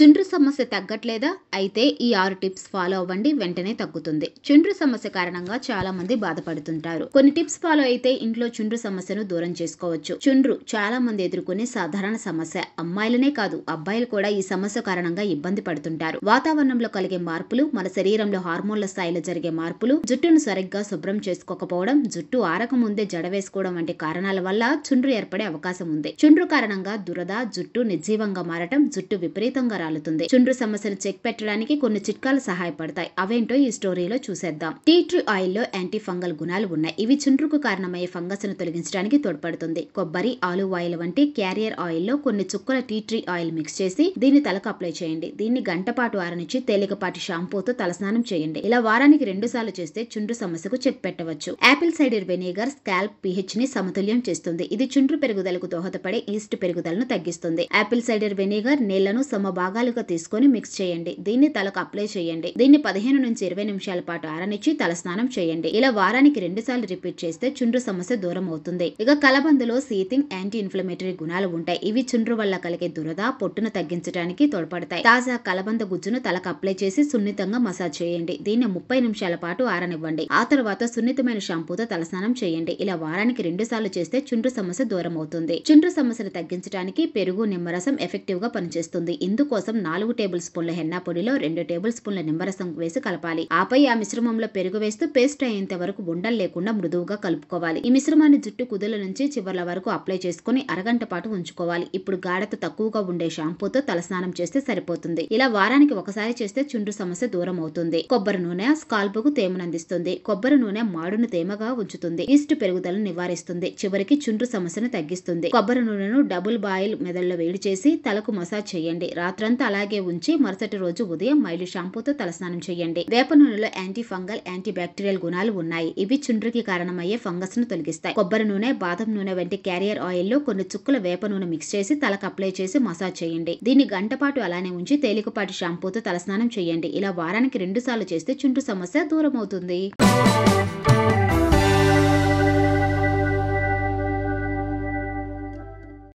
చుండ్రు సమస్య తగ్గట్లేదా? అయితే ఈ 6 టిప్స్ ఫాలో అవ్వండి, వెంటనే తగ్గుతుంది. చుండ్రు సమస్య కారణంగా చాలా మంది బాధపడుతుంటారు. కొన్ని టిప్స్ ఫాలో అయితే ఇంట్లో చుండ్రు సమస్యను దూరం చేసుకోవచ్చు. చుండ్రు చాలా మంది ఎదుర్కొనే సాధారణ సమస్య. అమ్మాయిలనే కాదు, అబ్బాయిలు కూడా ఈ సమస్య కారణంగా ఇబ్బంది పడుతుంటారు. వాతావరణంలో కలిగే మార్పులు, మన శరీరంలో హార్మోన్ల స్థాయిలో జరిగే మార్పులు, జుట్టును సరిగ్గా శుభ్రం చేసుకోకపోవడం, జుట్టు ఆరకముందే జడ వేసుకోవడం వంటి కారణాల వల్ల చుండ్రు ఏర్పడే అవకాశం ఉంది. చుండ్రు కారణంగా దురద, జుట్టు నిర్జీవంగా మారటం, జుట్టు విపరీతంగా రాలుతుంది. చుండ్రు సమస్యను చెక్ పెట్టడానికి కొన్ని చిట్కాలు సహాయపడతాయి. అవేంటో ఈ స్టోరీలో చూసేద్దాం. టీ ట్రీ ఆయిల్ లో యాంటీ ఫంగల్ గుణాలు ఉన్నాయి. ఇవి చుండ్రుకు కారణమయ్యే ఫంగస్ ను తొలగించడానికి తోడ్పడుతుంది. కొబ్బరి, ఆలివ్ ఆయిల్ వంటి క్యారియర్ ఆయిల్ లో కొన్ని చుక్కల టీ ట్రీ ఆయిల్ మిక్స్ చేసి దీన్ని తలకు అప్లై చేయండి. దీన్ని గంట పాటు ఆరనిచ్చి తేలికపాటి షాంపూతో తలస్నానం చేయండి. ఇలా వారానికి 2 సార్లు చేస్తే చుండ్రు సమస్యకు చెక్ పెట్టవచ్చు. Apple cider vinegar scalp pH ని సమతుల్యం చేస్తుంది. ఇది చుండ్రు పెరుగుదలకు దోహదపడే ఈస్ట్ పెరుగుదలను తగ్గిస్తుంది. యాపిల్ సైడర్ వెనిగర్ నీళ్లను సమభాగాలుగా తీసుకొని మిక్స్ చేయండి. దీన్ని తలకు అప్లై చేయండి. దీన్ని 15 నుంచి 20 నిమిషాల పాటు ఆరనిచ్చి తలస్నానం చేయండి. ఇలా వారానికి 2 సార్లు రిపీట్ చేస్తే చుండ్రు సమస్య దూరం అవుతుంది. ఇక కలబందలో సీతింగ్, యాంటీ ఇన్ఫ్లమేటరీ గుణాలు ఉంటాయి. ఇవి చుండ్రు వల్ల కలిగే దురద, పొట్టును తగ్గించడానికి తోడ్పడతాయి. తాజా కలబంద గుజ్జును తలకు అప్లై చేసి సున్నితంగా మసాజ్ చేయండి. దీన్ని 30 నిమిషాల పాటు ఆరనివ్వండి. ఆ తర్వాత సున్నితమైన షాంపూతో తలస్నానం చేయండి. ఇలా వారానికి 2 సార్లు చేస్తే చుండ్రు సమస్య దూరం అవుతుంది. చుండ్రు సమస్యను తగ్గించడానికి పెరుగు, నిమ్మరసం ఎఫెక్టివ్ గా పనిచేస్తుంది. ఇందుకోసం 4 టేబుల్ స్పూన్ల హెన్నా పొడిలో 2 టేబుల్ స్పూన్ల నిమ్మరసం వేసి కలపాలి. ఆపై ఆ మిశ్రమంలో పెరుగు వేస్తూ పేస్ట్ అయ్యేంత వరకు ఉండలు లేకుండా మృదువుగా కలుపుకోవాలి. ఈ మిశ్రమాన్ని జుట్టు కుదుల నుంచి చివర్ల వరకు అప్లై చేసుకుని అరగంట పాటు ఉంచుకోవాలి. ఇప్పుడు గాఢత తక్కువగా ఉండే షాంపూతో తలస్నానం చేస్తే సరిపోతుంది. ఇలా వారానికి ఒకసారి చేస్తే చుండ్రు సమస్య దూరం అవుతుంది. కొబ్బరి నూనె స్కాల్పుకు తేమనందిస్తుంది. కొబ్బరి నూనె మాడును తేమగా ఉంచుతుంది. ఈస్ట్ పెరుగుదలను నివారిస్తుంది. చివరికి చుండ్రు సమస్యను తగ్గిస్తుంది. కొబ్బరి నూనెను డబుల్ బాయిల్ మెదడులో వేడి చేసి తలకు మసాజ్ చేయండి. రాత్రంతా అలాగే ఉంచి మరుసటి రోజు ఉదయం మైలు షాంపూతో తలస్నానం చేయండి. వేప నూనెలో యాంటీ ఫంగల్, యాంటీ బ్యాక్టీరియల్ గుణాలు ఉన్నాయి. ఇవి చుండ్రుకి కారణమయ్యే ఫంగస్ ను తొలగిస్తాయి. కొబ్బరి నూనె, బాదం నూనె వంటి క్యారియర్ ఆయిల్ లో కొన్ని చుక్కల వేప నూనె మిక్స్ చేసి తలకు అప్లై చేసి మసాజ్ చేయండి. దీన్ని గంట పాటు అలానే ఉంచి తేలికపాటి షాంపూతో తలస్నానం చేయండి. ఇలా వారానికి 2 సార్లు చేస్తే చుండ్రు సమస్య దూరం అవుతుంది.